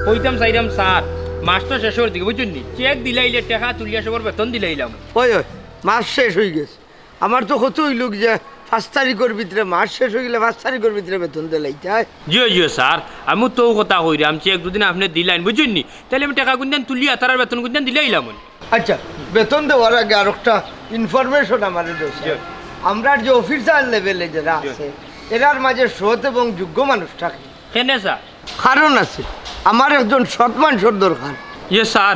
কইতাম চাইরাম sir master শেষ হওয়ার দিকে বুঝছেন নি চেক দিলাইলে টাকা তুলিয়া সবার বেতন দিলাইলাম। ওই ওই মাস শেষ হয়ে গেছে আমার তো কত হইল যে 5 তারিখের ভিতরে মাস শেষ হয়ে গেলে 5 তারিখের ভিতরে বেতন দিলাইতে হয়। জিও জিও স্যার আমি তো কথা কইরাম চেক দুদিন আপনি দিলাইন বুঝছেন নি তাহলে আমি টাকা গুনতেন তুলিয়া তার বেতন গুনতেন দিলাইলাম। আচ্ছা বেতন দেওয়ার আগে আর একটা ইনফরমেশন আমার দরকার। আমরা যে অফিসার লেভেলে যারা আছে এরার মাঝে সৎ এবং যোগ্য মানুষ থাকে কেন স্যার? কারণ আছে আমার একজন সৎ মানুষের দরকার। ইয়ে স্যার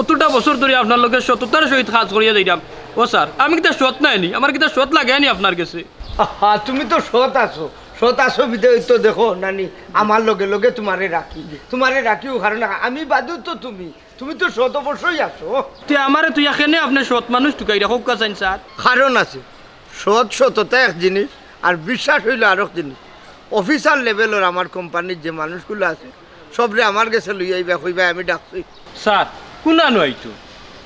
অতটা বছর ধরে আপনার লোকের সততার সহিত কাজ করিয়া দিলাম। ও স্যার আমি কিতা সৎ নাইনি আমার কিতা সৎ লাগে নি আপনার কাছে? হ্যাঁ তুমি তো সৎ আছো বিদায় তো দেখো নানি আমার লগে লগে তোমারে রাখিও কারণ আমি বাদু তো তুমি তো সৎ অবশ্যই আছো। তুই আমারে তুই এখানে আপনি সৎ মানুষ টুকাই রাখো কাছেন স্যার। কারণ আছে সততা এক জিনিস আর বিশ্বাস হইল আর এক জিনিস। অফিসার লেভেলের আমার কোম্পানির যে মানুষগুলো আছে সবরে আমার কাছে লইয়াইবা কইবা আমি ডাকছি। স্যার কোনা নয় তো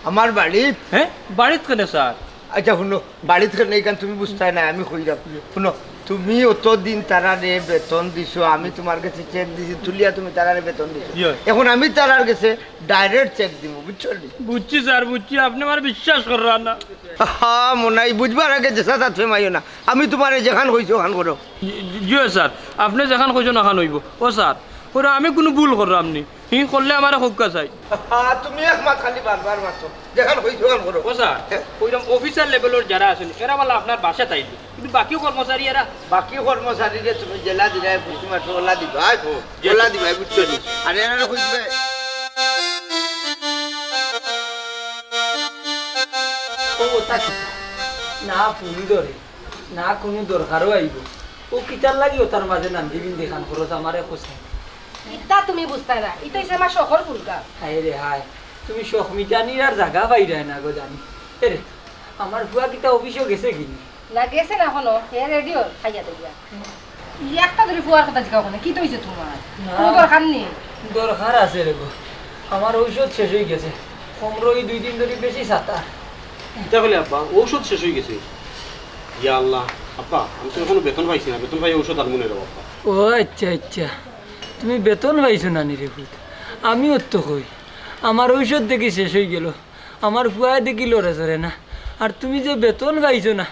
আমার বাড়ি। হ্যাঁ বাড়িত কেন স্যার? আচ্ছা শুনো বাড়িতে কেন এইখান তুমি বুঝতে না আমি কই রাখি শুনো তুমি অতদিন তারারে বেতন দিছো আমি তোমার কাছে চেক দিছি তুলিয়া তুমি তারারে বেতন দিছো এখন আমি তারার কাছে ডাইরেক্ট চেক দিব বুঝছো? বুঝছি স্যার বুঝছি আপনি আমার বিশ্বাস করেন না। হ্যাঁ মনাই বুঝবার আগে যে সাথে তুমি মাইও না আমি তোমারে যেখান কইছো ওখান করো। জিও স্যার আপনি যেখান কইছেন ওখান হইব। ও স্যার ওরা আমি কোনো ভুল করলাম নি হি করলে আমার হক্কা চাই। তুমি এক মাত খালি বারবার মাতো যেখান কইছো ওখান করো। ও স্যার ওইরকম অফিসার লেভেলের যারা আছেন এরা বলা আপনার বাসা তাইলে কিন্তু বাকি কর্মচারী এরা বাকি কর্মচারীরে তুমি জেলা দিলাই বুঝি মাত্র ওলা দিবা জেলা দিবাই বুঝছো নি আর এরা কইবে না ফুল ধরে না কোনো দরকারও আইব ও কিতার লাগিও তার মাঝে নান্দি বিন্দি খান খরচ আমারে কোসে ইতা তুমি বুঝতে না ইতা হইছে আমার শখর ফুলকা। হায় রে হায় তুমি শখ মিটানির আর জায়গা পাইরা না গো জানি এরে আমার বুয়া কিতা অফিসও গেছে কিনি না গেছে না এখনো হে রেডিও খাইয়া দিয়া একটা ধরে ফুয়ার কথা জিজ্ঞাসা করে কি তো হইছে তোমার কোনো দরকার নেই। দরকার আছে রে গো আমার ঔষধ শেষ হয়ে গেছে কমরই 2 দিন ধরে বেশি সাতা এটা বলে আব্বা ঔষধ শেষ হয়ে গেছে। ইয়া আল্লাহ আব্বা আমি তো এখনো বেতন পাইছি না বেতন পাই ঔষধ আর মনে রাখো আব্বা। ও আচ্ছা আচ্ছা তুমি বেতন পাইছো না নিরে ভূত আমিও তো কই আমার ঔষধ দেখি শেষ হয়ে গেল আমার ফুয়ায় দেখি লড়ে চড়ে না আর তুমি যে বেতন পাইছো না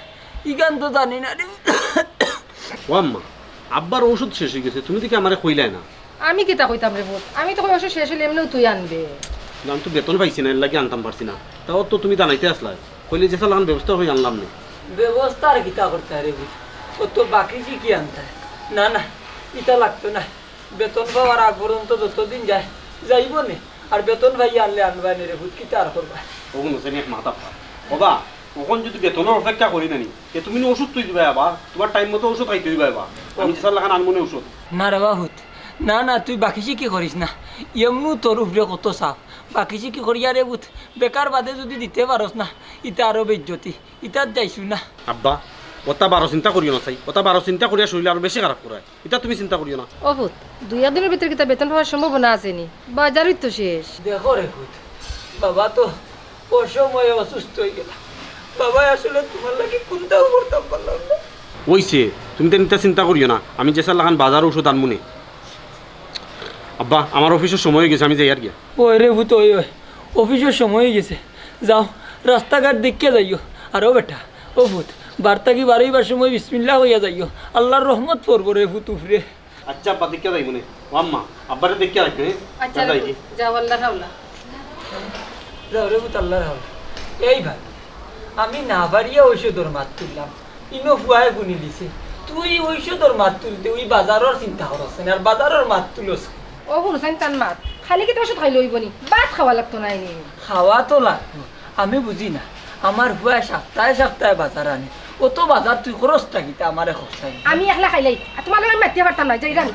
ইগান তো জানি না রে। ও আম্মা আব্বার ঔষধ শেষ হয়ে গেছে তুমি দেখি আমারে কইলাই না। আমি কিতা কইতাম রে বোন আমি তো কই অবশ্য শেষ হইলে এমনিও তুই আনবে। আমি তো বেতন পাইছি না এর লাগে আনতাম পারছি না তাও তো তুমি জানাইতে আসলা কইলে যে চালান ব্যবস্থা হয়ে আনলাম না। ব্যবস্থা আর কিতা করতে রে ভূত ও তো বাকি কি আনতে না না ইটা লাগতো না বেতন পাওয়ার আগ পর্যন্ত যতদিন যায় যাইব নে আর বেতন ভাই আনলে আনবা নে রে ভূত কিতা আর করবা ওখানে হোসেন এক মাথা পা বাবা ওখান যদি বেতনের অপেক্ষা করি নানি এ তুমি ওষুধ তুই দিবা আবার তোমার টাইম মতো ওষুধ খাইতে হইবা আবার আমি যে চালান আনমনে ওষুধ না রে বাহুত না না তুই বাকি কি করিস না এমনু তোর উপরে কত চাপ বাকি কি করিয়া রে ভূত বেকার বাদে যদি দিতে পারস না ইটা আরো বেজ্জতি ইটার যাইছু না। আব্বা ওটা বারো চিন্তা করিও না চাই ওটা বারো চিন্তা করিয়া শরীর আরো বেশি খারাপ করায় এটা তুমি চিন্তা করিও না। ও ভূত 2 দিনের ভিতরে কিতা বেতন পাওয়ার সম্ভাবনা আছে নি বাজারই তো শেষ। দেখো রে ভূত বাবা তো অসময়ে অসুস্থ হয়ে গেল বাবা আসলে তোমার লাগে কোনটাও করতাম পারলাম না। ওইছে তুমি তো নিতে চিন্তা করিও না আমি যে চালান বাজার ওষুধ আনমনে। আব্বা আমার অফিসের সময় হয়ে গেছে আমি যাই আর কি। ওই রে ভূত ওই ওই অফিসের সময় হয়ে গেছে যাও রাস্তাঘাট দেখিয়া যাইও আর ও বেটা ও ভূত বার্তা কি বারোইবার সময় বিসমিল্লাহ হইয়া যাইও আল্লাহর রহমত পড়বো রে ভূত উপরে। আচ্ছা আব্বা দেখিয়া যাই মনে ও আম্মা আব্বারে দেখিয়া রাখবে। আচ্ছা যাও আল্লাহ রাউলা যাও রে ভূত আল্লাহর রহমত। এই ভাই আমি না বাড়িয়া ঔষধর মাত তুললাম ইনো ফুয়ায় গুনি দিছে তুই ঔষধর মাত তুলতে ওই বাজারের চিন্তা করছ আর বাজারের মাত তুলস। ও হুনসাইন তান মাত খালি কি তোর সাথে খাই লইব নি ভাত খাওয়া লাগতো না নি খাওয়া তো লাগতো আমি বুঝি না আমার ফুয়া সপ্তাহে সপ্তাহে বাজার আনে অত বাজার তুই খরচটা কিতা আমারে খরচাই আমি একলা খাইলাই আর তোমার আমি মাতিয়ে পারতাম না যাই রান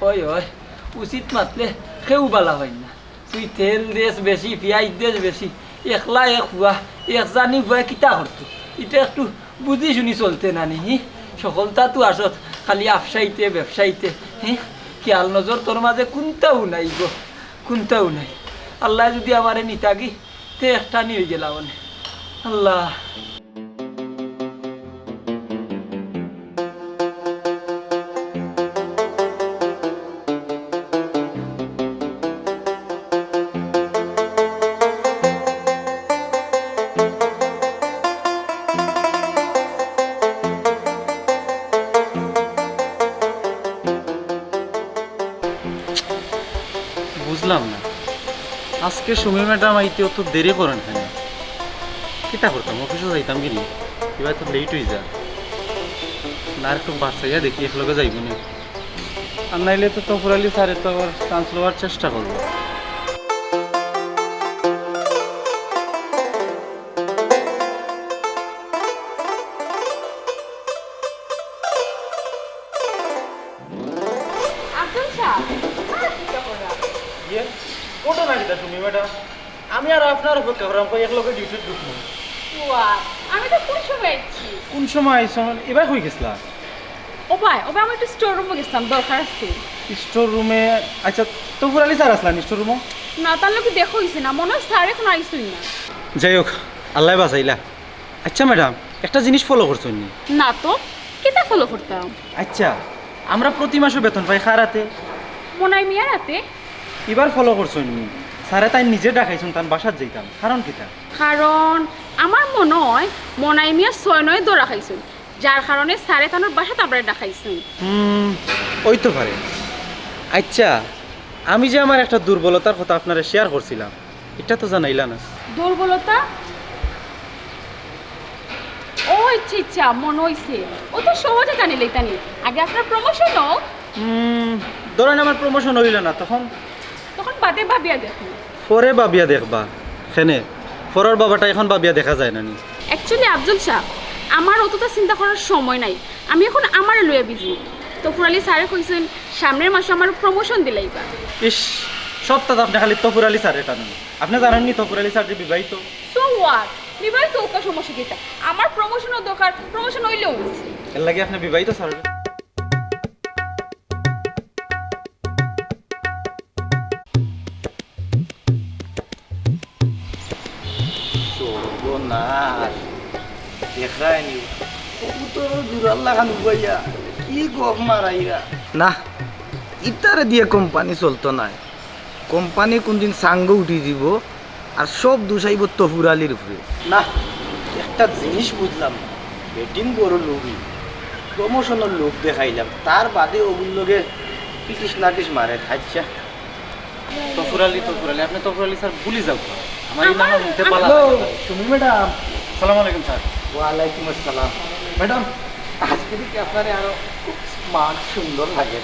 ওই ওই উচিত মাতলে কেউ বালা হয় না তুই তেল দেশ বেশি পিঁয়াজ দেশ বেশি একলা এক ফুয়া এক জানি ফুয়া কিতা করতো এটা একটু বুঝি শুনি চলতে না নি সকলটা তো আসত খালি আফসাইতে ব্যবসায়ীতে খেয়াল নজর তোর মাঝে কোনটাও নাই গো কোনটাও নাই। আল্লাহ যদি আমারে নিতাগি তে একটা নিয়ে গেলাম আল্লাহ। বুঝলাম না আজকে সুমি ম্যাডাম আইতে অত দেরি করেন কেন কিতা করতাম অফিসে যাইতাম কিনি এবার তো লেট হয়ে যায় না একটু বাচ্চাইয়া দেখি একলগে যাইব না আর নাইলে তো তফুরালি স্যারের তো আবার চান্স লওয়ার চেষ্টা করবো ওটা না কিতা সুমি ম্যাডাম আমি আর আপনার অপেক্ষা করাম একলগে ডিউটি ঢুকবো আমি তো কোন সময় আইছি কোন সময় আইসন এবার হয়ে গেছিলা ও ভাই আমি একটু স্টোর রুমে গেছিলাম দরকার আছে স্টোর রুমে আচ্ছা তফুরালি স্যার আসলাম স্টোর রুমে না তার লোকে দেখো হইছে না মনে হয় স্যার এখন আইসই না যাই হোক আল্লাহ বাঁচাইলা আচ্ছা ম্যাডাম একটা জিনিস ফলো করছেন নি না তো কেটা ফলো করতাম আচ্ছা আমরা প্রতি মাসে বেতন পাই খারাতে মনে হয় মিয়া রাতে এবার ফলো করছেন নি স্যারে তাই নিজে ডাকাইছেন তার বাসার যাইতাম কারণ কিতা কারণ আমার মনে হয় মনাই মিয়া 6-9 দৌড়া খাইছেন যার কারণে স্যারে তানোর বাসাতে আমরা ডাকাইছেন ওই তো পারে আচ্ছা আমি যে আমার একটা দুর্বলতার কথা আপনারা শেয়ার করছিলাম এটা তো জানাইলা না দুর্বলতা ও ইচ্ছা মনে হইছে ও তো সহজে জানিলেই তানি আগে আপনার প্রমোশন হোক ধরেন আমার প্রমোশন হইল না তখন বাদে ভাবিয়া দেখো পরে বাবিয়া দেখবা সেনে পরের বাবাটা এখন বাবিয়া দেখা যায় না নি অ্যাকচুয়ালি আফজল সাহেব আমার অতটা চিন্তা করার সময় নাই আমি এখন আমারে লইয়া বিজি তো ফুরালি স্যারে কইছেন সামনের মাসে আমার প্রমোশন দিলাইবা ইস সপ্তাহ আপনি খালি তফুর আলী স্যারের টানেন আপনি জানেননি তফুর আলী স্যার যে বিবাহিত সো হোয়াট বিবাহিত ওকা সমস্যা কিটা আমার প্রমোশনের দরকার প্রমোশন হইলেও হইছে এর লাগে আপনি বিবাহিত স্যার না ইটারে দিয়ে কোম্পানি চলতো না কোম্পানি কোনদিন সাঙ্গ উঠি দিব আর সব দুষাইব তফুরালির উপরে না একটা জিনিস বুঝলাম না বেটিং বড় লোকই প্রমোশনের লোক দেখাইলাম তার বাদে ওগুলো লোকে পিটিস নাটিস মারে আচ্ছা তফুরালি আপনি তফুরালি স্যার ভুলে যাও আমার এই নাম মুখে পালা সুমি ম্যাডাম আসসালামু আলাইকুম স্যার ওয়ালাইকুম আসসালাম ম্যাডাম আজকে দেখি আপনার আরো খুব স্মার্ট সুন্দর লাগে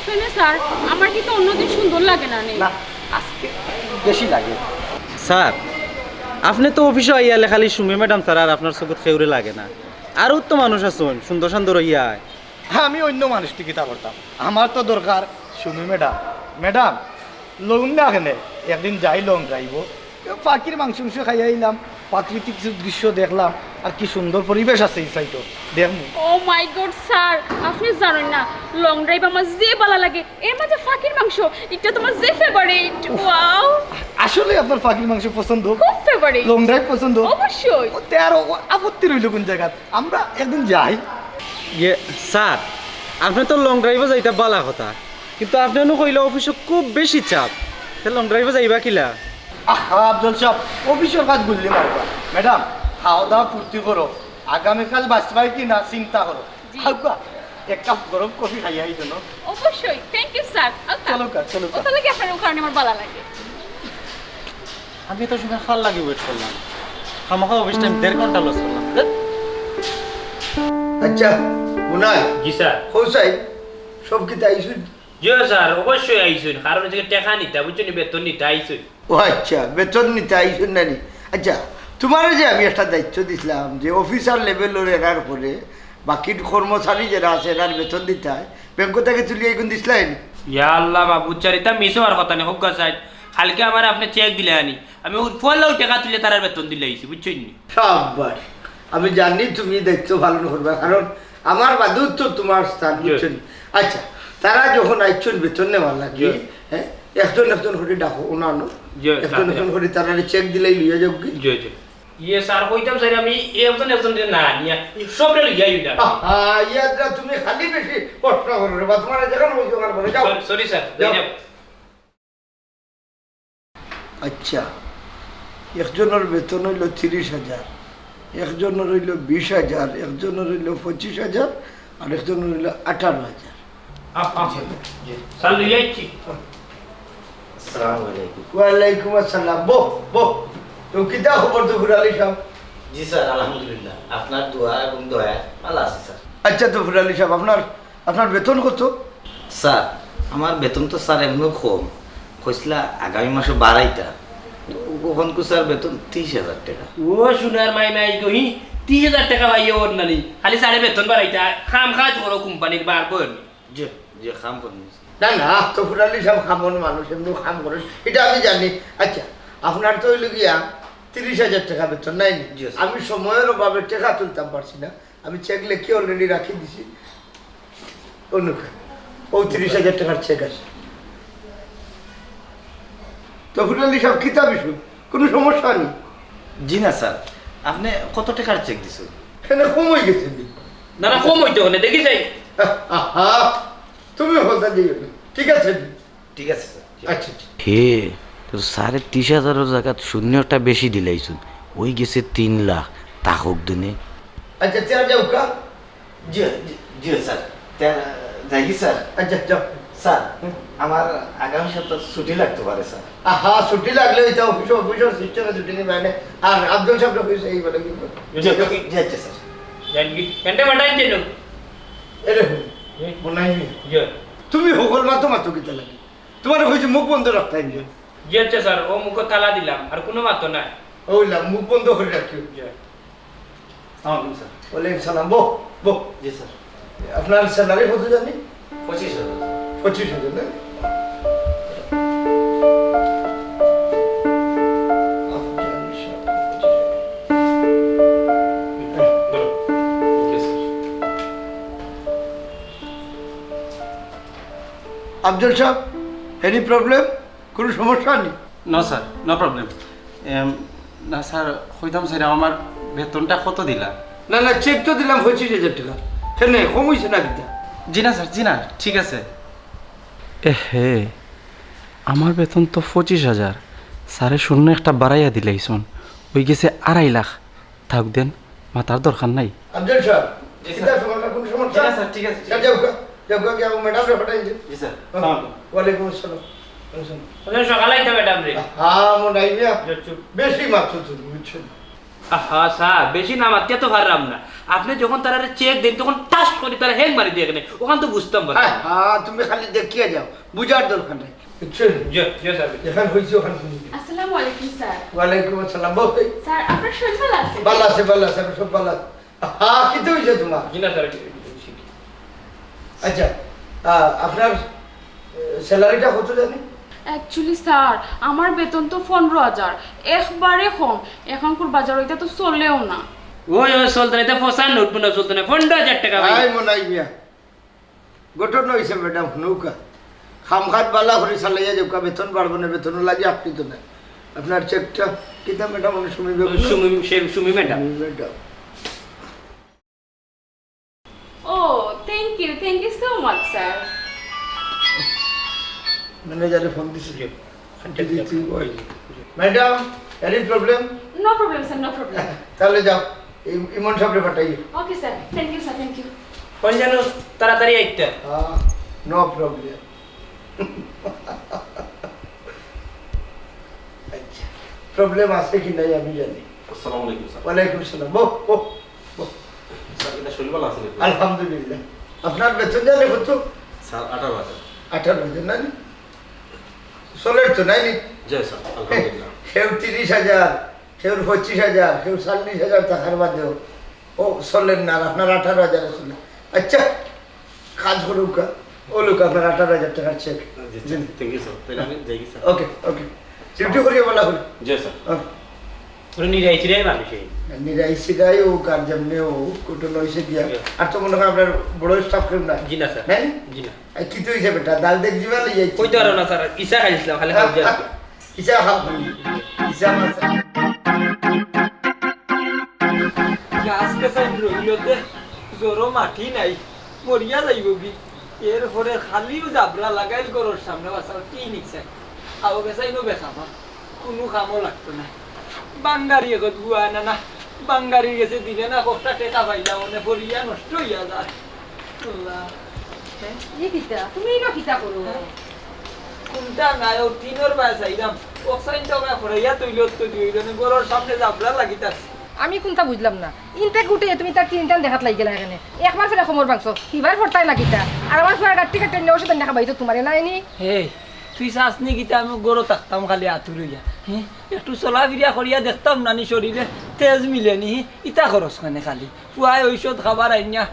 শুনে স্যার আমার কি তো অন্যদিন সুন্দর লাগে না নেই না আজকে বেশি লাগে স্যার আপনি তো অফিসে আইয়ালে খালি সুমি ম্যাডাম স্যার আর আপনার চোখত খেউরে লাগে না আরও তো মানুষ আছেন সুন্দর সুন্দর ইয়া আমি অন্য মানুষটি কিতা করতাম আমার তো দরকার সুমি ম্যাডাম ম্যাডাম লোন না এখানে একদিন যাই লং যাইব পাখির মাংস খাইয়া আইলাম প্রাকৃতিক কিছু দৃশ্য দেখলাম আর কি সুন্দর পরিবেশ আছে এই সাইডে দেখমু ও মাই গড স্যার আপনি জানেন না লং ড্রাইভ আমার যে ভালো লাগে এর মাঝে ফাকির মাংস এটা তোমার যে ফেভারিট ওয়াও আসলে আপনার পাখির মাংস পছন্দ খুব ফেভারিট লং ড্রাইভ পছন্দ অবশ্যই ওতে আর আপত্তি রইল কোন জায়গা আমরা একদিন যাই ইয়ে স্যার আপনি তো লং ড্রাইভে যাইতে বালা কথা কিন্তু আপনি কইলে অফিসে খুব বেশি চাপ লং ড্রাইভে যাইবা কিলা আহা আফজল সাহেব অফিসের কাজ বুঝলি মারবা ম্যাডাম খাওয়া দাওয়া ফুর্তি করো আগামীকাল বাঁচবাই কি না চিন্তা করো খাওয়া এক কাপ গরম কফি খাইয়া এই জন্য অবশ্যই থ্যাংক ইউ স্যার চলো ওটা লাগে আপনার ওখানে আমার ভালো লাগে আমি তো শুনে খাল লাগে ওয়েট করলাম খামাখা অফিস টাইম 1.5 ঘন্টা লস করলাম আচ্ছা মুনাই জি স্যার হোসাই সব কি তাইছুন জি স্যার অবশ্যই আইসুন কারণ হচ্ছে টাকা নিতে বুঝছেন বেতন নিতে আইসুন ও আচ্ছা বেতন নিতে আইছুন নানি আচ্ছা তোমার যে আমি একটা দায়িত্ব দিছিলাম যে অফিসার লেভেলের এরার পরে বাকি কর্মচারী যারা আছে এরার বেতন দিতে হয় ব্যাংক থেকে তুলিয়ে এগুন দিছিলেন ইয়া আল্লাহ বাবু চারিতা মিস হওয়ার কথা নেই হোক সাইড কালকে আমার আপনি চেক দিলে আনি আমি ফলাও টাকা তুলে তার বেতন দিলে আইছি বুঝছেন নি সববার আমি জানি তুমি দায়িত্ব পালন করবে কারণ আমার বাদুর তো তোমার স্থান বুঝছেন আচ্ছা তারা যখন আইছুন বেতন নেওয়ার লাগে হ্যাঁ একজন করে ডাকো ওনানো একজন করে তারা চেক দিলেই লিয়ে যাও কি জি জি ইয়ে স্যার কইতাম স্যার আমি একজন না নিয়া সবরে লইয়া আইডা ইয়াদরা তুমি খালি বেশি কষ্ট করো রে বা তোমার যেখানে ওই দোকান করে যাও সরি স্যার আচ্ছা একজনের বেতন হইল 30,000 একজনের হইল 20,000 একজনের হইল 25,000 আর একজনের হইল 18,000 স্যার লইয়া আইছি আসসালামু আলাইকুম। ওয়ালাইকুম আসসালাম। বো তো কিতা খবর তফুর আলী সাহেব? জি স্যার, আলহামদুলিল্লাহ, আপনার দোয়া এবং দয়া ভালো আছে স্যার। আচ্ছা তফুর আলী সাহেব, আপনার বেতন কত? স্যার আমার বেতন তো স্যার এমনিও কম, কইসলা আগামী মাসে বাড়াইতা, ওখান কো স্যার বেতন 30,000 টাকা। ও সোনার মাই মাই কহি 30,000 টাকা পাইয়ে ওর নানি খালি সাড়ে বেতন বাড়াইতা খাম কাজ করো কোম্পানির বার কর জি জি, খাম করুন। না তফুর আলী সাহেব খামন মানুষ, এমনি খাম করেন, এটা আমি জানি। আচ্ছা আপনার তো হইল গিয়া 30,000 টাকা বেতন নাই নি? জি, স্যার। আমি সময়ের অভাবে টাকা তুলতাম পারছি না, আমি চেক লিখে অলরেডি রাখি দিছি। অনুকা ও 30,000 টাকার চেক আছে। তফুর আলী সাহেব কিতাব ইস্যু, কোনো সমস্যা নেই। জি না স্যার, আপনি কত টাকার চেক দিছেন? এখানে কম হয়ে গেছে। না কম হইতে হলে দেখি যাই। আহা, তুমি হলতা দিও না। ঠিক আছে ঠিক আছে স্যার। আচ্ছা হে তো 30,000 জায়গা শূন্যটা বেশি দিলাইছুন, ওই গেছে 3 লাখ, তা হোক দিনে। আচ্ছা চা যাও কা। জি জি স্যার, যাই কি স্যার? আচ্ছা যাও। স্যার আমার আগামী সপ্তাহ ছুটি লাগতে পারে স্যার। আহা, ছুটি লাগলে এটা অফিসের সিস্টেমে ছুটি নেবে না। আর আব্দুল সাহেব অফিস এই বলে কিন্তু জি আচ্ছা স্যার। জানকি কেনটা বাটাই দেন এরকম মনে হয় জি তুমি সকল মাতো কিতা লাগে, তোমার হয়েছে মুখ বন্ধ রাখতে হবে। জি আচ্ছা স্যার, ও মুখ তালা দিলাম আর কোনো মাতো নাই। ওইলাম মুখ বন্ধ করে রাখিও। আসসালামু স্যার। ওয়ালাইকুম সালাম। বো জি স্যার। আপনার স্যালারি কত জানি? 25,000। 25,000 না? আব্দুল সাহেব, এনি প্রবলেম? কোনো সমস্যা নেই? No sir, no problem. না স্যার, কইতাম স্যার আমার বেতনটা কত দিলা? না চেক তো দিলাম 25,000 টাকা। কেন কম হয়েছে না কিতা? জি না স্যার, জি না, ঠিক আছে। হে আমার বেতন তো 25,000, স্যারে শূন্য একটা বাড়াইয়া দিলাইছন, ওই গেছে 2.5 লাখ। থাক দেন, মাতার দরকার নাই। আব্দুল সাহেব, জি কিতা স্যার। সমস্যা? কোনো সমস্যা? জি না স্যার, ঠিক আছে। যাও গিয়ে ম্যাডাম রে পাঠাই দিন। জি স্যার। ওয়ালাইকুম আসসালাম। সকালে আইতা ম্যাডাম রে। হ্যাঁ মনে হয় বেশি মাত্র তুমি বুঝছো। হ্যাঁ স্যার, বেশি না মারতে তো পারলাম না। আপনি যখন তারা চেক দেন তখন টাস করে তারা হ্যাং মারি দিয়ে গেলেন, ওখান তো বুঝতাম পারলাম। হ্যাঁ তুমি খালি দেখিয়ে যাও, বুঝার দরকার নাই। বুঝছো? জি স্যার। যেখানে হয়েছে ওখানে তুমি। আসসালামু আলাইকুম স্যার। ওয়ালাইকুম আসসালাম। বল স্যার আপনার শরীর ভালো আছে? ভালো আছে, আমি সব ভালো আছে। হ্যাঁ কিন্তু হয়েছে তোমার? জি না স্যার। আচ্ছা আপনার স্যালারিটা কত জানি? অ্যাকচুয়ালি স্যার আমার বেতন তো 15,000, একবারে কম। এখনকার বাজার ওইটা তো চলেও না। ওই চলতে না, এটা ফসান নোট না চলতে না, 15,000 টাকা ভাই। আই মনাই মিয়া গঠন হয়েছে ম্যাডাম নৌকা খামখাত বালা করে চালাইয়া যাও, বেতন বাড়বো না, বেতন লাগে আপনি তো না। আপনার চেকটা কিতা ম্যাডাম? সুমি ম্যাডাম। ম্যাডাম ও thank you so much sir. ম্যানেজারে ফোন দিছি। Madam any problem? No problem sir, no problem. তাহলে যাও ইমন সাহেবরে পাঠাইয়ে। Okay sir, thank you sir, thank you. কোন জানো তাড়াতাড়ি আইতে। No problem. আচ্ছা প্রবলেম আছে কি নাই আমি জানি। আসসালামু আলাইকুম স্যার। ওয়ালাইকুম সালাম। বো স্যার এটা শরীর ভালো আছে? আলহামদুলিল্লাহ। আপনার বেতন জানে কত? স্যার 18,000। 18,000 না? চলের তো নাই নি? জি স্যার, আলহামদুলিল্লাহ। কেউ 30,000, কেউ 25,000, কেউ 40,000 টাকার বাদেও ও চলেন না। আপনার 18,000 চলে। আচ্ছা কাজ করুক, ও লোক আপনার 18,000 টাকার চেক। Thank you sir. তাহলে আমি যাই স্যার। ওকে ডিউটি করিয়ে বলা হল। জি স্যার। ওরে নিরাইছি রে মানুষ। নিরাইসি গাই ও কার যেমনি ও কুটো নইসে দিয়া। আর তো মনে হয় আপনার বড় স্টাফ কেউ না? জি না স্যার। নাই? জি না। কি তো হয়েছে বেটা? ডাল দেখ দিবা লই যাই। কইতে পারো না স্যার, ইসা খাইছিলাম খালি খাওয়া যায়। ইসা খাও, ইসা মাছ। আজকে চাই রইলতে জোরো মাটি নাই, মরিয়া যাইব কি। এরপরে খালিও জাবরা লাগাইল গরুর সামনে বাসার কি নিচ্ছে আগে চাইনো বেখাবা, কোনো কামও লাগতো না। বাঙ্গারি এগত গুয়া না বাঙ্গারি গেছে দিলে না কষ্টা টেকা পাইলা মনে পড়িয়া নষ্ট হইয়া যায়। কিতা তুমি এটা কিতা করো? কোনটা নাই ও তিনোর বাস আইলাম অক্সাইন টাকা হরাইয়া তৈল তো দুইজনে গরর সামনে জাবরা লাগিতাছে আমি কোনটা বুঝলাম না ইনটা গুটে তুমি তার তিনটা দেখাত লাগি গেলা এখানে একবার ফেরা খবর বাংছো কিবার ফরতাই না কিতা আর আমার ফেরা গাট্টি কাটে নেওয়ার সাথে দেখা পাইতো তোমারে নাই নি হে তুই চাসনি গীতা আমি গরো থাকতাম খালি আতুলইয়া হ্যাঁ একটু চলাফিরিয়া করিয়া দেখতাম নানি শরীরে তেজ মিলেনি ইটা খরচ খানে খালি পুয়াই ঔষধ খাবার আইনা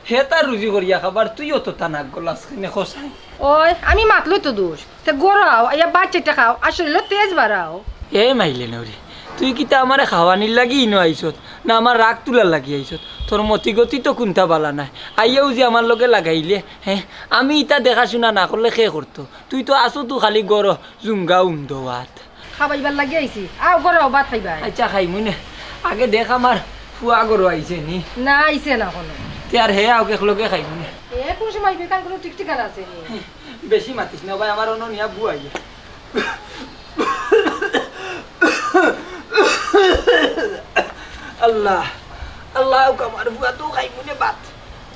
হে তার রুজি করিয়া খাবার তুইও তো টানাক গলাস খানে খসাই ওই আমি মাতলই তো দোষ তে গড়াও ইয়া বাচ্চাটা খাও আর শরীরে তেজ বাড়াও এ মাইলে নরে তুই কিতা আমারে খাওয়ানির লাগি ইনো আইছত না আমার রাগ তুলার লাগি আইছত তোর মতি গতি তো কোনটা বালা নাই আইয়াও যে আমার লগে লাগাইলে হ্যাঁ আমি ইটা দেখাশোনা না করলে সে করতো তুই তো আসো তো খালি গড় জুঙ্গা উমদোয়াত খাবাইবার লাগি আইছি আও গড়াও ভাত খাইবা আচ্ছা খাইমু নে আগে দেখ আমার ফুয়া গরু আইছে নি না আইছে না কোনো তে আর হে আও একলগে খাইমু নে এ কোন সময় বেকার কোনো ঠিক ঠিকানা আছে নি বেশি মাতিস না ভাই আমার অন্য নিয়া বু আইয়া আল্লাহ আল্লাহ আমার বুয়া তো খাইমু নে বাত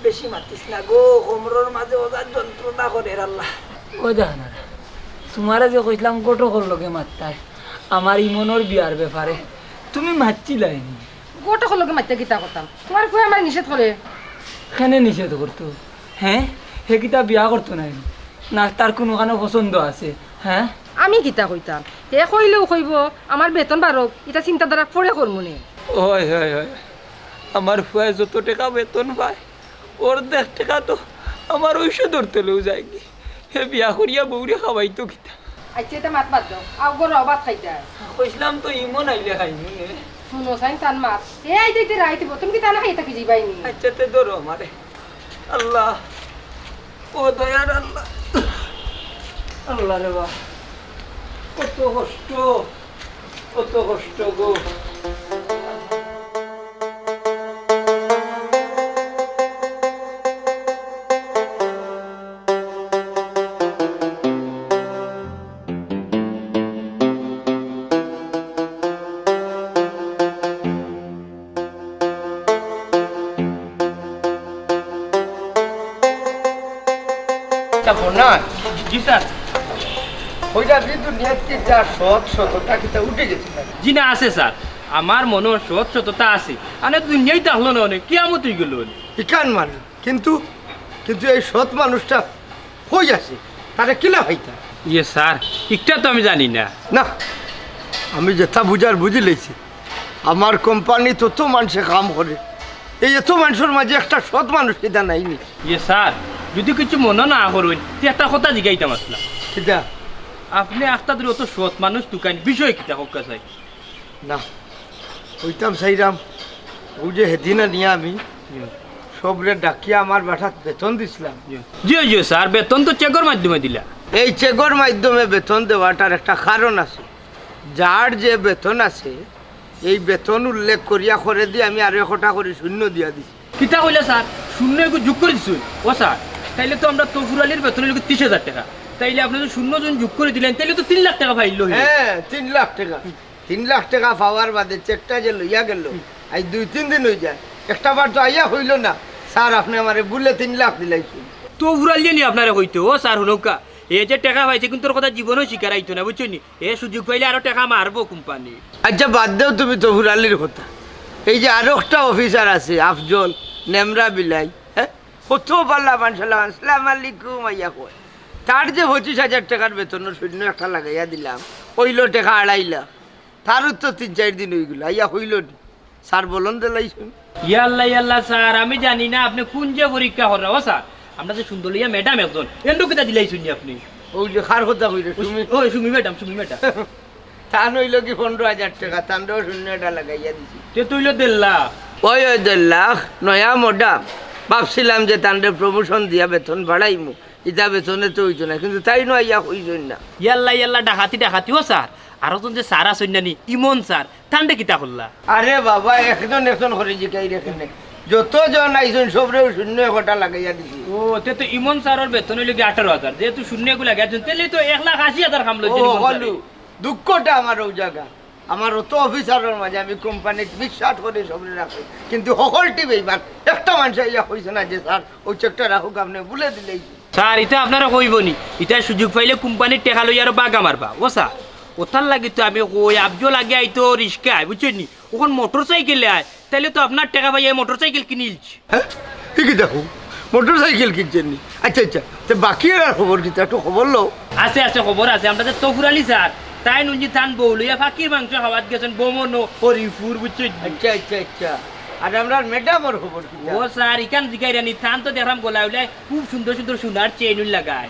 বেশি মাতিস না গো কোমরের মাঝে ওজার যন্ত্রণা করে আল্লাহ ও জান তোমারে যে কইলাম গোটো কর লগে মাত্তায় আমার ইমনের বিয়ার ব্যাপারে তুমি মাতছিলাই নি গোটা হলকে মাইতে কিতা করতাম তোমার ফুয়া আমার নিষেধ করে কেনে নিষেধ করতো হ্যাঁ হে কিতা বিয়া করতো না না তার কোনোখানে পছন্দ আছে হ্যাঁ আমি কিতা কইতাম হে কইলেও কইব আমার বেতন বাড়ক এটা চিন্তাধারা পরে করমুনে হয় হয় হয় আমার ফুয়ায় যত টাকা বেতন পায় ওর 1.5 টাকা তো আমার ঔষধর তেলেও যায় কি হে বিয়া করিয়া বউরে খাওয়াইতো কিতা আচ্ছা এটা মাত বাদ দাও আও গড়াও ভাত খাইতে কইসলাম তো ইমন আইলে খাইনি শুনো সাইন তান মাত এ আইতে রাইতে তুমি কি তানা খাইতা কি যাইবাইনি আচ্ছা তে ধরো আমারে আল্লাহ ও দয়ার আল্লাহ আল্লাহ রে বা কত কষ্ট গো না জি স্যার ওইটা কিন্তু নিয়তকে যা সততা কিতা উঠে গেছে জি না আছে স্যার আমার মনে সততা আছে আরে দুনিয়াই তাহলো না অনেক কিয়ামত হয়ে গেল ইকান মানে কিন্তু এই সৎ মানুষটা হই আছে তারা কিলা ভাইতা ইয়ে স্যার ঠিকটা তো আমি জানি না না আমি যেটা বুঝার বুঝি লেছি আমার কোম্পানি তত মানুষে কাম করে এই এত মানুষের মাঝে একটা সৎ মানুষ কিতা নাইনি ইয়ে স্যার যদি কিছু মনে না করবেন তুই একটা কথা জিগাইতাম আসলাম কিতা আপনি আস্তাদের অত সৎ মানুষ তুকান বিষয় কিতা হোক চাই না ওইটাম চাইরাম ওই যে সেদিনা নিয়ে আমি সবরে ডাকিয়া আমার বাসাত বেতন দিছিলাম জি জি স্যার বেতন তো চেকের মাধ্যমে দিলা এই চেকের মাধ্যমে বেতন দেওয়াটার একটা কারণ আছে যার যে বেতন আছে এই বেতন উল্লেখ করিয়া করে দিয়ে আমি আরো 1 টাকা করে শূন্য দিয়া দিছি কিতা কইলে স্যার শূন্য একটু যোগ করে দিচ্ছুন ও স্যার তাইলে তো আমরা তফুরালির বেতনের 30,000 টাকা তাইলে আপনি যদি শূন্য জন যোগ করে দিলেন তাইলে তো 3 লাখ টাকা পাইল হ্যাঁ 3 লাখ টাকা 3 লাখ টাকা পাওয়ার বাদে চেকটা যে লইয়া গেল আজ 2-3 দিন হয়ে যায় একটা বার তো আইয়া হইল না স্যার আপনি আমারে বললে 3 লাখ দিলাইছেন তফুরালি নি আপনারা কইতে ও স্যার হুনকা এ যে টাকা পাইছে কিন্তু ওর কথা জীবনও শিকার আইতো না বুঝছো নি এ সুযোগ পাইলে আরো টাকা মারবো কোম্পানি আচ্ছা বাদ দেও তুমি তো হুরালির কথা এই যে আরো একটা অফিসার আছে আফজল নেমরা বিলাই হ্যাঁ কত পাল্লা মানসাল্লাম আসসালামু আলাইকুম আইয়া কয় তার যে 25,000 টাকার বেতনের শূন্য একটা লাগাইয়া দিলাম হইল টাকা 2.5 লাখ তারও তো 3-4 দিন হয়ে গেল আইয়া হইল নি স্যার বলুন দিলাইছেন ইয়াল্লাহ স্যার আমি জানি না আপনি কোন যে পরীক্ষা করেন ও স্যার আমরা যে সুন্দর লইয়া ম্যাডাম একজন এন্ডু কিতা দিলাইছুন আপনি ওই যে খার কথা কইরে তুমি ওই সুমি ম্যাডাম তা নইল কি 15,000 টাকা তান্ডও শূন্যটা লাগাইয়া দিছি তে তুইলো 1.5 লাখ ওই 1.5 লাখ নয়া মোডা ভাবছিলাম যে তান্ডে প্রমোশন দিয়া বেতন বাড়াইমু ইটা বেতনে তো হইতো না কিন্তু তাই নয় ইয়া হইছই না ইয়াল্লাহ ডাকাতি ও স্যার আরো তো যে স্যার আসুন নানি ইমন স্যার তান্ডে কিতা করলা আরে বাবা একজন করে জিকাই রেখে যতজন আইসন সবরে শূন্য 1 টাকা লাগাইয়া দিছি ও তে তো ইমন স্যারের বেতন হইল 18,000 যেহেতু শূন্য গুলা গেছেন তাহলে তো 1,80,000 খামলো দুঃখটা আমার ওই জায়গা আমার অত অফিসারের মাঝে আমি কোম্পানির বিশ্বাস করে সবরে রাখি কিন্তু সকলটি বেইমান একটা মানুষ ইয়া হইছে না যে স্যার ওই চেকটা রাখুক আপনি বলে দিলেই স্যার এটা আপনারা কইব নি এটা সুযোগ পাইলে কোম্পানির টেকা লই আর বাগা মারবা ও স্যার ওটার লাগে তো আমি কই আবজো লাগে আইতো রিক্সায় বুঝছেন নি ওখান মোটর সাইকেলে আয় তাহলে তো আপনার টাকা পাইয়া মোটর সাইকেল কিনিলছি হ্যাঁ ঠিকই দেখো মোটর সাইকেল কিনছেন নি আচ্ছা আচ্ছা তো বাকি আর খবর কি একটু খবর লো আছে আছে খবর আছে আমরা তো তফুরালি স্যার তাই নুনজি থান বউ লইয়া ফাঁকির মাংস খাওয়াত গেছেন বোমনো হরিপুর বুঝছেন আচ্ছা আচ্ছা আচ্ছা আর আমরা ম্যাডামের খবর কি ও স্যার ইকান জিগাইরানি থান তো দেখলাম গোলা উলে খুব সুন্দর সুন্দর সোনার চেইন লাগায়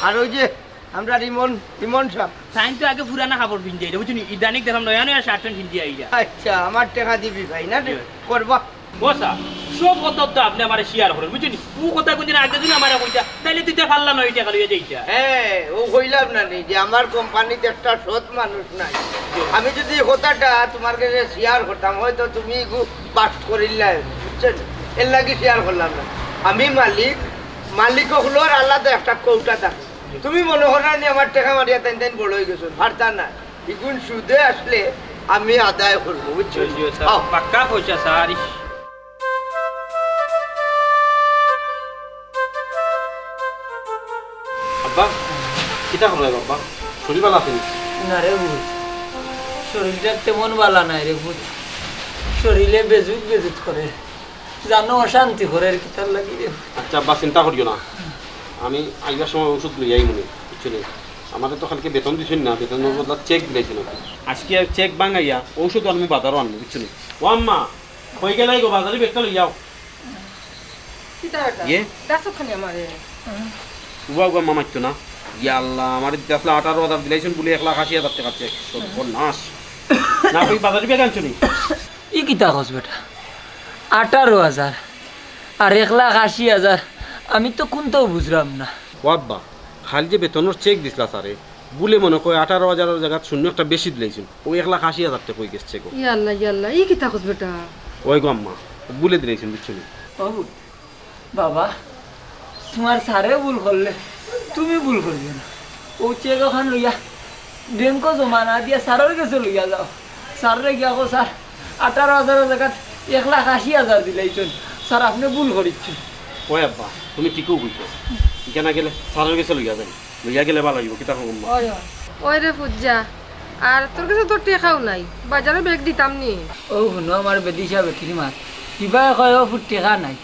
আর ওই যে আমরা রিমন রিমন সাহেব সাইন তো আগে পুরানা কাপড় পিনতে আইলে বুঝছেন ইদানিক দেখলাম নয়া নয়া শার্ট প্যান্ট পিনতে আইলা আচ্ছা আমার টাকা দিবি ভাই না করবা ও স্যার সব কথা তো আপনি আমার শেয়ার করেন বুঝছেন ও কথা কোনদিন আগে দিন আমার কইতা তাইলে তুই তো পারলা নয় টাকা লইয়া যাইতা হ্যাঁ ও কইলাম না নি যে আমার কোম্পানিতে একটা সৎ মানুষ নাই আমি যদি কথাটা তোমার কাছে শেয়ার করতাম হয়তো তুমি পাস করিল্লা বুঝছেন এর লাগি শেয়ার করলাম না আমি মালিক হলো আর আলাদা একটা কৌটা থাকে তুমি মনে করো নি আমার টাকা মারিয়া তাই তাই বড় হয়ে গেছো ভারতা না ইগুন সুদে আসলে আমি আদায় করবো বুঝছো পাক্কা পয়সা স্যার আব্বা কিতা করবে বাবা শরীর ভালো আছে না রে ভূত শরীরটা তেমন বালা নাই রে ভূত শরীরে বেজুত বেজুত করে জানো অশান্তি করে কিতার লাগি রে আচ্ছা আব্বা চিন্তা করিও না আমি আইবার সময় ওষুধ লই আই মনে বুঝছেন আমাদের তো কালকে বেতন দিছেন না বেতনের বদলা চেক দিয়েছিল আজকে চেক বাঙাইয়া ঔষধ আমি বাজারও আনবো বুঝছেন ও আম্মা হয়ে গেলাই গো বাজারে বেগটা লই যাও ইয়ে দাসখানি আমারে উবা উবা মামাইত না ইয়া আল্লাহ আমার আসলে 18,000 দিলাইছেন বলে 1,80,000 টাকা চেক সর্বনাশ না কই বাজারে বেগ আনছো নি ই কিতা কস বেটা 18,000 আর 1,80,000 আমি তো কোনটাও বুঝলাম না ও আব্বা খালি যে বেতনের চেক দিছিলা স্যারে বলে মনে কয় 18,000 জায়গা শূন্য একটা বেশি দিলাইছেন ওই 1,80,000 টাকা কই গেছে গো ইয়াল্লা ই কিতা কস বেটা ওই গো আম্মা বলে দিলাইছেন বুঝছেন ও বাবা তোমার সারে ভুল করলে তুমি ভুল করবে না ও চেক ওখান লইয়া ব্যাংক জমা না দিয়া সারের কাছে লইয়া যাও সারে গিয়া কো স্যার 18,000 জায়গা 1,80,000 দিলাইছেন স্যার আপনি ভুল করিচ্ছেন ওই আব্বা তুমি ঠিকও বুঝছো কেনা গেলে সারের কাছে লইয়া যাই লইয়া গেলে ভালো হইব কিতা কম ওই রে ফুজ্জা আর তোর কাছে তোর টেকাও নাই বাজারে ব্যাগ দিতাম নি ও শুনো আমার বেদিশা বেটির মাত কিবা কয় ও ফুট টেকা নাই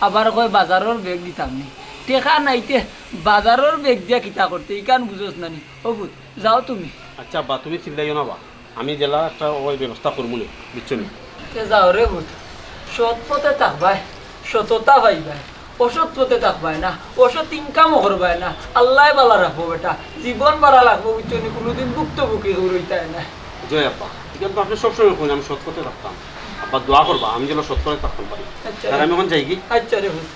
আবার কয় বাজারের বেগ দিতাম নি টেকা নাইতে বাজারের বেগ দিয়া কিতা করতে ইকান বুঝোস নানি ও ফুট যাও তুমি আচ্ছা আব্বা তুমি চিন্তাইও না বা আমি জেলা একটা ওই ব্যবস্থা করবো নি বুঝছো নি যাও রে ফুট সৎ পথে থাকবাই সততা পাইবাই অসৎ পথে থাকবাই না অসৎ ইনকামও করবাই না আল্লাহ বালা রাখবো বেটা জীবন বাড়া লাগবো বুঝছো নি কোনোদিন ভুক্তভোগী হইতাই না জয় আব্বা কিন্তু আপনি সবসময় কোন আমি সৎ পথে রাখতাম আব্বা দোয়া করবা আমি যেন সৎ পথে থাকতাম পারি আর আমি এখন যাই কি আচ্ছা রে ফুট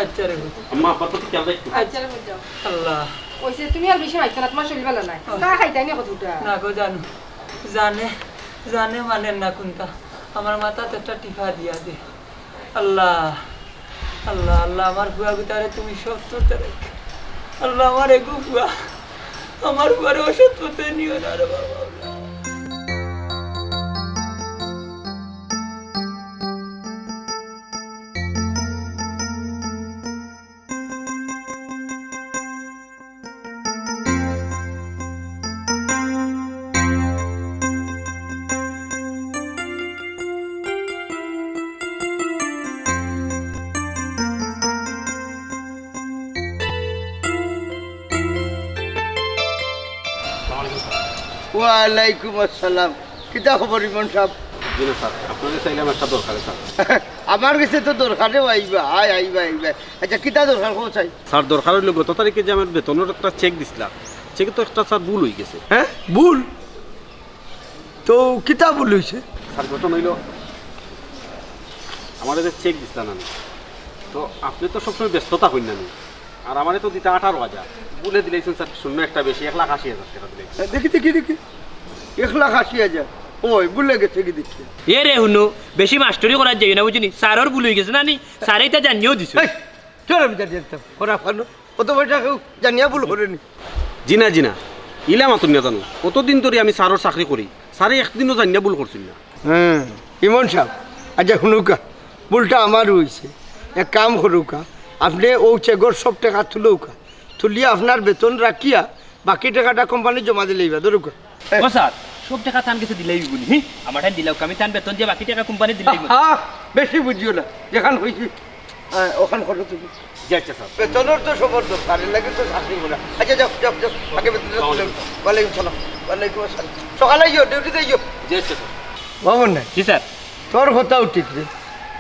আচ্ছা রে ফুট আম্মা আব্বার প্রতি খেয়াল রাখতো আচ্ছা রে ফুজ্জা আল্লাহ ওইসে তুমি আর বেশি মাইকা না তোমার শরীর ভালো নাই চা খাইতাই নি কতটা না গো জানো জানে জানে মানে না কোনটা আমার মাথাতে একটা টিফা দিয়া দে আল্লাহ আল্লাহ আল্লাহ আমার বুয়া ভিতরে তুমি সব তোরতে রেখ আল্লাহ আমার এগু বুয়া আমার বুয়ারে ওষুধ পথে নিও না রে বাবা ওয়ালাইকুম আসসালাম কিতা খবর ইমন সাহেব জি না স্যার আপনাদের চাইলাম একটা দরকারে স্যার আমার কাছে তো দরকারে আইবা আইবা আচ্ছা কিতা দরকার কোথায় চাই স্যার দরকার হইল গত তারিখে যে আমার বেতনের একটা চেক দিছিলাম চেকে তো একটা স্যার ভুল হয়ে গেছে হ্যাঁ ভুল তো কিতা ভুল হয়েছে স্যার ঘটনা হইল আমার যে চেক দিছিলাম আমি তো আপনি তো সবসময় ব্যস্ততা হইন না আর আমারে তো দিতে 18,000 বলে দিলেছেন স্যার শূন্য একটা বেশি 1,80,000 টাকা দিলেছেন দেখি 1,80,000 ওই ভুলে গেছে কি দেখি এ রে হুনো বেশি মাস্টারি করার যাই না বুঝিনি স্যারর ভুল হয়ে গেছে না নি স্যারই তা জানিয়েও দিছে চল আমি জানি একদম করা ফানো অত পয়সা কেউ জানিয়া ভুল করেনি জি না ইলাম আতুন না জানো কতদিন ধরে আমি স্যারের চাকরি করি স্যারে একদিনও জানিয়া ভুল করছিল না হ্যাঁ ইমন সাহেব আচ্ছা শুনুকা ভুলটা আমার হয়েছে এক কাম করুকা আপনি ও চেগর সব টাকা তুলৌকা তুলিয়া আপনার বেতন রাখিয়া বাকি টাকাটা কোম্পানি জমা দিলেইবা ধরুক। ও স্যার সব টাকা তান কাছে দিলেই বলি হ্যাঁ আমার টাইম দিলাম আমি তান বেতন দিয়ে বাকি টাকা কোম্পানি দিলেই বেশি বুঝিও না যেখান হয়েছি ওখান করো তুমি। যাচ্ছে স্যার বেতনের তো সবর দরকার এর লাগে তো চাকরি করা। আচ্ছা যাও যাও যাও আগে বেতনটা তুলে ওয়ালাইকুম সালাম। ওয়ালাইকুম আসসালাম। সকালে যাও ডিউটিতে যাও। যাচ্ছে স্যার বাবন না জি স্যার তোর কথাও ঠিক রে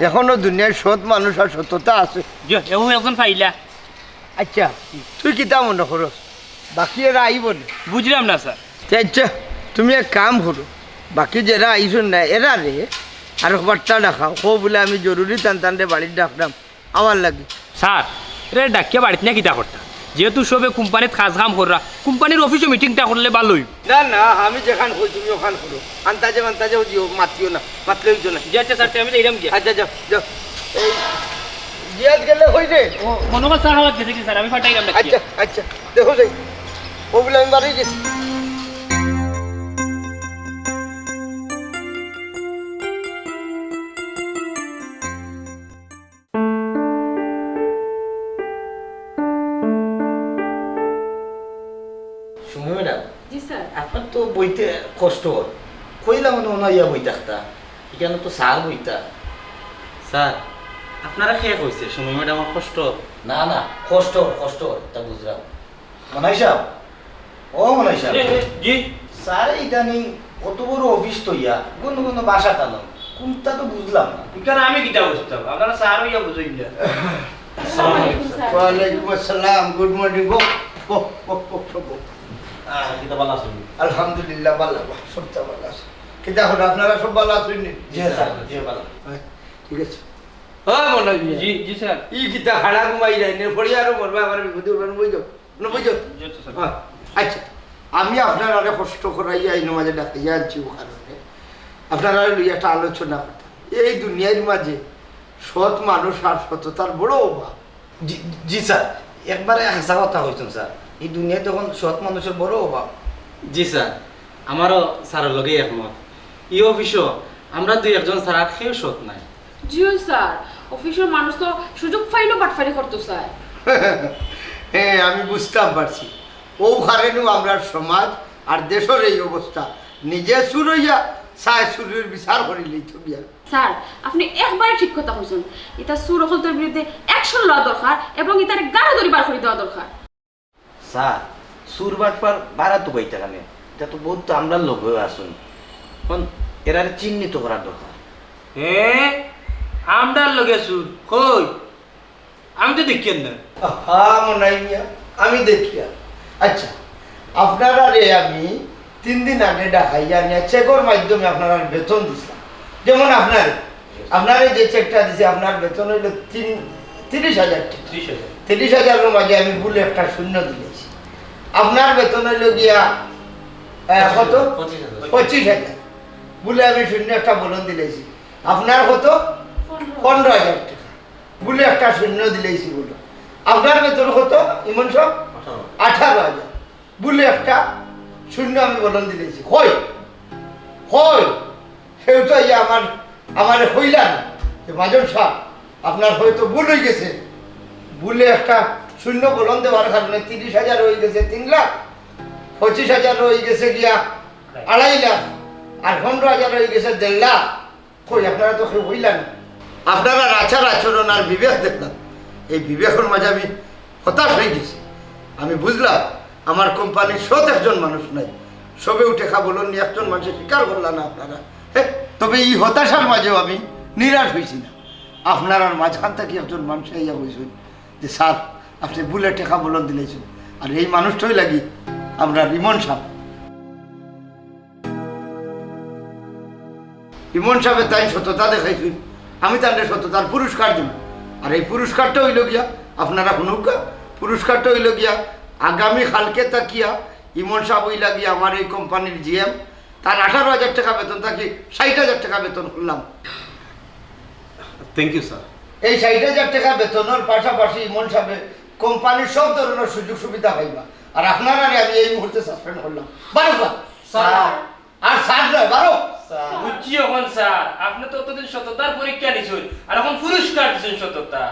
এখনো দুনিয়ার সৎ মানুষ আর সততা আছে। এমন একজন ফাইলা আচ্ছা তুই কিতা মনে করস বাকি এরা আইব না? বুঝলাম না স্যার। আচ্ছা তুমি এক কাম করো বাকি যারা আইসুন না এরা রে আর বার্তা ডাকাও কো বলে আমি জরুরি টান টানতে বাড়ির ডাকলাম আমার লাগে। স্যার এটা ডাকিয়া বাড়িতে না কিতা করতা যেহেতু সবে কোম্পানিত কাজ কাম করা কোম্পানির অফিসে মিটিংটা করলে ভালো হইব। না না আমি যেখান কই তুমি ওখান করো আন্তাজে আন্তাজেও দিও মাতিও না মাতলে হইতো না। যাচ্ছে স্যার আমি তো এরকম গিয়া আচ্ছা যাও যাও এই জিয়াদ গেলে হই রে। ও মনে কর স্যার আমার গেছে কি স্যার আমি ফাটাইলাম না আচ্ছা আচ্ছা দেখো যাই ও বলে আমি বাড়ি গেছি। সুমি ম্যাডাম জি স্যার আপনার তো বইতে কষ্ট হয় কইলাম মনে ইয়া বই থাকতা এখানে তো স্যার বইতা। স্যার আপনারা খেয়ে কইছে সময় ম্যাডাম আমার কষ্ট না না কষ্ট কষ্ট তা বুঝলাম। মনাই সাহেব ও মনাই সাহেব জি স্যার ইদানিং কত বড় অফিস তো ইয়া কোনো কোনো বাসা টানো কোনটা তো বুঝলাম না। এখানে আমি কিতা বুঝতাম আপনারা স্যার হইয়া বুঝুই না। ওয়ালাইকুম আসসালাম গুড মর্নিং গো ও ও ও ও এটা ভালো আছেন? আলহামদুলিল্লাহ ভালো সবটা ভালো আছে। কিন্তু এখন আপনারা সব ভালো আছেন? জি স্যার জি ভালো। ঠিক আছে। হ্যাঁ মনে হয় জি জি স্যার ই কিতা খাড়া ঘুমাই যায় নে পড়ি আর মরবা আমার বিপদে উড়ান বুঝো না বুঝো। যাচ্ছে স্যার আচ্ছা আমি আপনার আরে কষ্ট করাই আই নামাজে ডাকাইয়া আনছি ও কারণে আপনারা লই একটা আলোচনা করতাম এই দুনিয়ার মাঝে সৎ মানুষ আর সততার বড় অভাব। জি স্যার একবারে হাসা কথা হইছেন স্যার এই দুনিয়ায় তখন সৎ মানুষের বড় অভাব। জি স্যার আমারও স্যারের লগে একমত এই অফিসও আমরা দুই একজন স্যার আর কেউ সৎ নাই। জিও স্যার অফিসের মানুষ তো সুযোগ পাইলেও বাটফারি করতো স্যার। হ্যাঁ আমি বুঝতাম পারছি ও কারণেও আমরা সমাজ আর দেশের এই অবস্থা নিজে সুর হইয়া সায় সুরের বিচার করিলেই তো বিয়া। স্যার আপনি একবারে ঠিক কথা কইছেন এটা সুর হলতের বিরুদ্ধে অ্যাকশন লওয়া দরকার এবং এটার গাড়ো দড়ি বার করে দেওয়া দরকার। স্যার সুর বাটপার বাড়া তো বইতে কানে এটা তো বহুত তো আমরা লোক হয়ে আসুন এখন এরা চিহ্নিত করার দরকার। হ্যাঁ আমরার লগে সুর কই আমি তো দেখেন না। হ্যাঁ মনে মিয়া আমি দেখিয়া। আচ্ছা আপনারা রে আমি 3 দিন আগে ডাকাইয়া নিয়ে চেকের মাধ্যমে আপনারা বেতন দিছিলাম। যেমন আপনার যে চেকটা দিছে আপনার বেতন হইল 30,000 টাকা। 30,000 মাঝে আমি বলে একটা শূন্য দিয়েছি। আপনার বেতন হইল গিয়া কত 25,000 বলে আমি শূন্য একটা বলন দিলেছি। আপনার কত 15,000 টাকা বলে একটা শূন্য দিলেছি বলো। আপনার বেতন কত ইমন সব 18,000 বলে একটা শূন্য আমি বলন দিলেছি। হয় হয় সেটা আমার হইলাম যে মাজন সাহেব আপনার হয়তো ভুল হয়ে গেছে বলে একটা শূন্য বলন দেওয়ার কারণে 30,000 হয়ে গেছে 3 লাখ, 25,000 হয়ে গেছে গিয়া 2.5 লাখ, আর 15,000 হয়ে গেছে 1.5 লাখ। কই আপনারা তো কেউ হইলেন আপনারা আচার আচরণ আর বিবেক দেখলাম এই বিবেকের মাঝে আমি হতাশ হয়ে গেছি। আমি বুঝলাম আমার কোম্পানির সৎ একজন মানুষ নাই সবে উঠে খাবলন নিয়ে একজন মানুষের স্বীকার করলাম না আপনারা। তবে এই হতাশার মাঝেও আমি নিরাশ হয়েছি না। আপনার আর মাঝখান থেকে একজন মানুষ ইয়া বলছেন যে স্যার আপনি বুলে টেকা বলন দিলেছেন আর এই মানুষটাই লাগি আমরা রিমন সাহেব। রিমন সাহেবের তাই সততা দেখাইছেন আমি তাদের সততার পুরস্কার দিব। আর এই পুরস্কারটা হইল গিয়া আপনারা শুনুক পুরস্কারটা হইল গিয়া আগামী কালকে তাকিয়া ইমন সাহেব হইলা গিয়া আমার এই কোম্পানির জিএম তার 18,000 টাকা বেতন থাকি 60,000 টাকা বেতন করলাম। Thank you sir. এই 60,000 টাকা বেতনের পাশাপাশি ইমন সাহেব কোম্পানির সব ধরনের সুযোগ সুবিধা পাইবা। আর আপনারা আমি এই মুহূর্তে সাসপেন্ড করলাম। বারো স্যার আর স্যার নয় বারো বুঝছি এখন স্যার আপনি তো অতদিন সততার পরীক্ষা নিছেন আর এখন পুরস্কার দিচ্ছেন সততা।